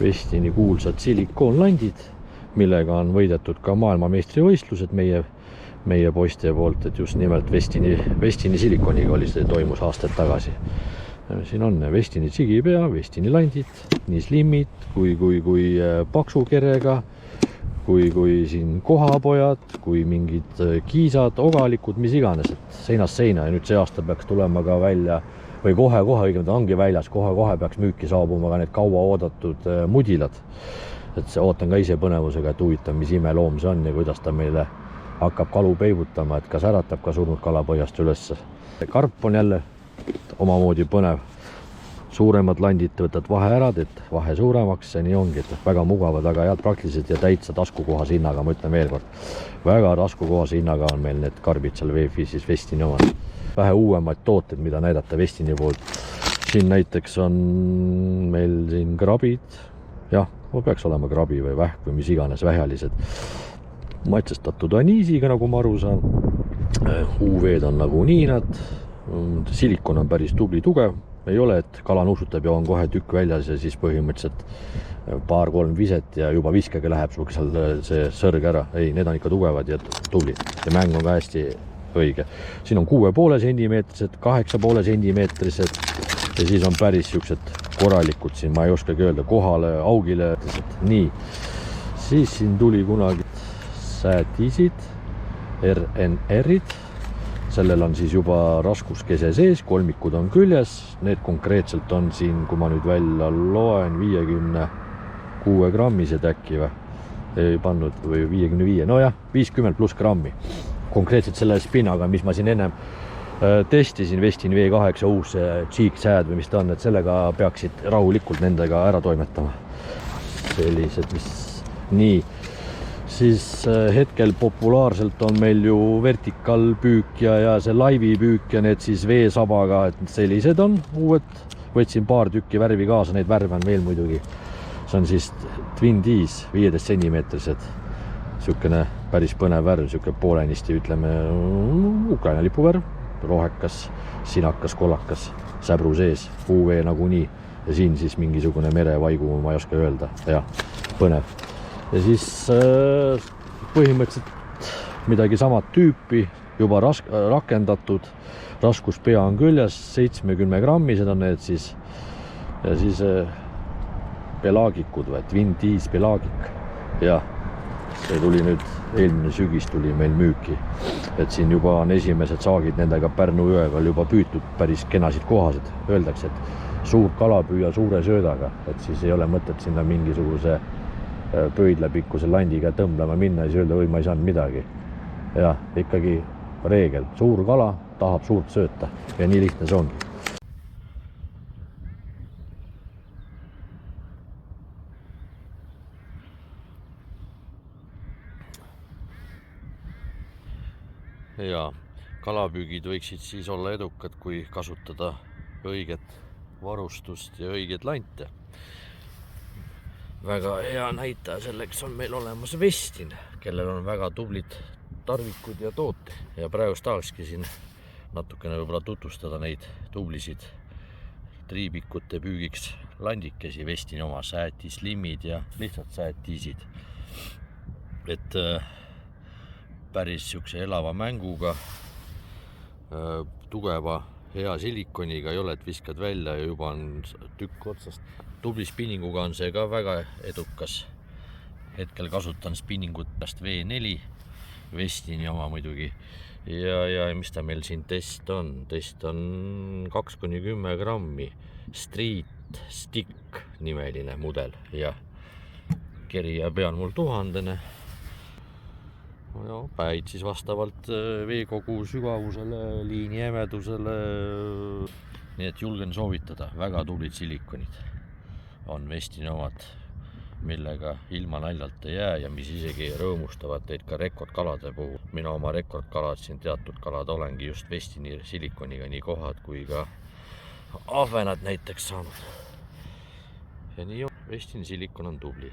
Westini kuulsad silikoonlandid, millega on võidetud ka maailmameistrivõistlused meie poiste poolt, et just nimelt Westini silikoniga oli see toimus aastaid tagasi. Siin on Westini tsigipea, Westini landid, nii slimmid kui paksu kerega, kui siin kohapojad, kui mingid kiisad, ogalikud, mis iganes, et seinast seina. Ja nüüd see aasta peaks tulema ka välja või kohe õigemalt ongi väljas, kohe peaks müüki saabuma ka need kaua oodatud mudilad. Et see ootan ka ise põnevusega, et huvitav, mis imeloom see on ja kuidas ta meile hakkab kalu peibutama, et kas äratab ka surnud kalapõhjast ülesse. Karp on jälle omamoodi põnev. Suuremad landid võtad vahe ära, et vahe suuremaks, see nii ongi, et väga mugavad, väga head praktilised ja täitsa taskukohase hinnaga, ma ütlen veel kord. Väga taskukohase hinnaga on meil need karbid seal Wayfishis Westini omad. Vähe uuemaid tooted, mida näidata Westini poolt. Siin näiteks on meil siin krabid, jah, peaks olema krabi või vähk või mis iganes vähjalised. Maitsestatud aniisiga, nagu ma aru saan. UV-d on nagu nii nad. Silikon on päris tubli tugev. Ei ole, et kala nuusutab ja on kohe tükk väljas ja siis põhimõtteliselt paar-kolm viset ja juba viskega läheb sul seal see sõrg ära. Ei, need on ikka tugevad ja tubli. Ja mäng on ka hästi õige. Siin on 6,5 sentimeetrised, 8,5 sentimeetrised ja siis on päris siuksed korralikud siin, ma ei oskagi öelda, kohale, augile. Nii, siis siin tuli kunagi säätisid, RNR-id. Sellel on siis juba raskuskese sees, kolmikud on küljes. Need konkreetselt on siin, kui ma nüüd välja loen, 56 grammised äkki või? Ei pannud või 55, no jah, 50 pluss grammi. Konkreetselt selle spinaga, mis ma siin ennem testisin, Westini V8 uus cheek sääd või mis ta on, et sellega peaksid rahulikult nendega ära toimetama. Sellised, mis nii. Siis hetkel populaarselt on meil ju vertikaalpüük ja see laivipüük ja need siis veesabaga, et sellised on uued. Võtsin paar tükki värvi kaasa, neid värve on veel muidugi. See on siis Twin Tees, 15 sentimeetrised. Siukene päris põnev värv, siuke poolenisti, ütleme, Ukraina lipuvärv, rohekas, sinakas, kollakas, säbru sees, UV nagu nii. Ja siin siis mingisugune merevaigu, ma ei oska öelda. Ja, põnev. Ja siis põhimõtteliselt midagi samad tüüpi, juba rakendatud, raskuspea on küljes, 70 grammised on need siis, ja siis pelaagikud või Twin Tees pelaagik. Ja see tuli nüüd, eelmine sügis tuli meil müüki, et siin juba on esimesed saagid nendega Pärnu jõeval juba püütud päris kenasid kohased. Öeldakse, et suur kala püüa suure söödaga, et siis ei ole mõtet sinna mingisuguse pöidlapikkuse landiga tõmblema minna ja siis öelda, või ma ei saanud midagi. Ja ikkagi reegel, suur kala tahab suurt sööta ja nii lihtne see ongi. Ja kalapüügid võiksid siis olla edukad, kui kasutada õiget varustust ja õiget lante. Väga hea näitaja selleks on meil olemas Westin, kellel on väga tublid tarvikud ja toote. Ja praegust tahakski siin natukene võib-olla tutvustada neid tublisid triibikute püügiks landikesi, Westini oma säätis, slimmid ja lihtsalt säätiisid. Et päris siukse elava mänguga, tugeva, hea silikoniga, ei ole, et viskad välja ja juba on tükk otsast. Tubli spinninguga on see ka väga edukas. Hetkel kasutan spinningut pärast V4, Westini oma muidugi. Ja mis ta meil siin test on? Test on 2-10 grammi. Street Stick nimeline mudel ja kerija pea on mul 1000. Ja päid siis vastavalt veekogu sügavusele, liini jämedusele. Nii et julgen soovitada, väga tublid silikonid on Westini omad, millega ilma naljalt ei jää ja mis isegi rõõmustavad teid ka rekordkalade puhul. Mina oma rekordkalad siin teatud kalad olengi just Westini silikoniga nii kohad kui ka ahvenad näiteks saanud. Ja nii on, Westini silikon on tubli.